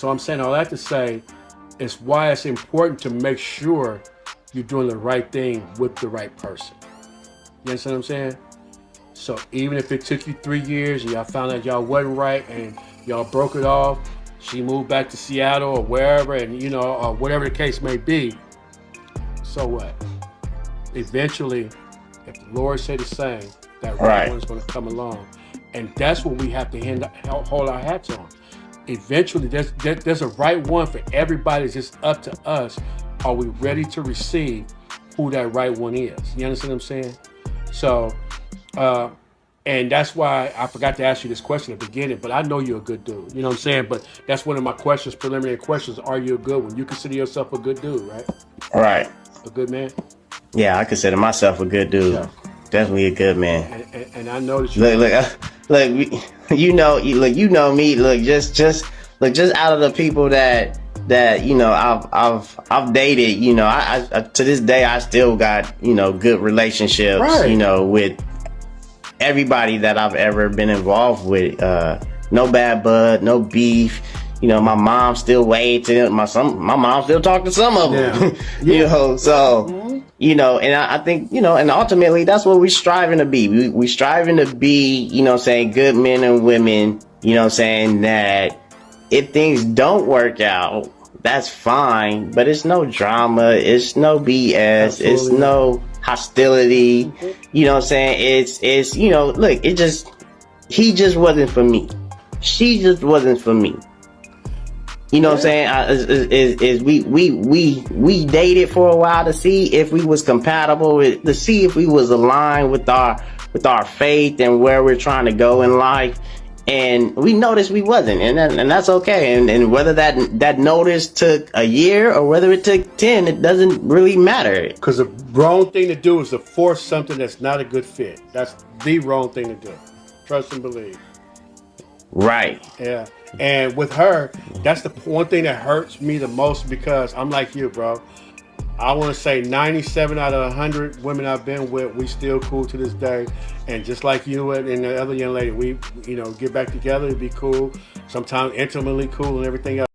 So I'm saying all that to say is why it's important to make sure you're doing the right thing with the right person. You understand what I'm saying? So even if it took you 3 years and y'all found out y'all wasn't right and y'all broke it off, she moved back to Seattle or wherever, and or whatever the case may be. So what? Eventually, if the Lord say the same, that right one's going to come along, and that's what we have to hold our hats on. Eventually, there's a right one for everybody. It's just up to us. Are we ready to receive who that right one is? You understand what I'm saying? So, and that's why I forgot to ask you this question at the beginning, but I know you're a good dude. You know what I'm saying? But that's one of my questions, preliminary questions. Are you a good one? You consider yourself a good dude, right? Right. A good man? Yeah, I consider myself a good dude. Yeah. Definitely a good man. And I know that you look, you know me. Look, just out of the people that I've dated. I to this day I still got good relationships. Right. With everybody that I've ever been involved with. No bad blood, no beef. My mom still waves to them. My mom still talk to some of them. Yeah. So. Mm-hmm. And I think, and ultimately that's what we're striving to be. We striving to be, saying good men and women, saying that if things don't work out, that's fine, but it's no drama. It's no BS. Absolutely. It's no hostility. Mm-hmm. It's look, he just wasn't for me. She just wasn't for me. What I'm saying? We dated for a while to see if we was compatible, to see if we was aligned with our faith and where we're trying to go in life. And we noticed we wasn't, and that's okay. And whether that notice took a year or whether it took 10, it doesn't really matter. Because the wrong thing to do is to force something that's not a good fit. That's the wrong thing to do. Trust and believe. Right. Yeah. And with her, that's the one thing that hurts me the most, because I'm like you, bro. I want to say 97 out of 100 women I've been with, we still cool to this day. And just like you and the other young lady, we, get back together and be cool. Sometimes intimately cool and everything else.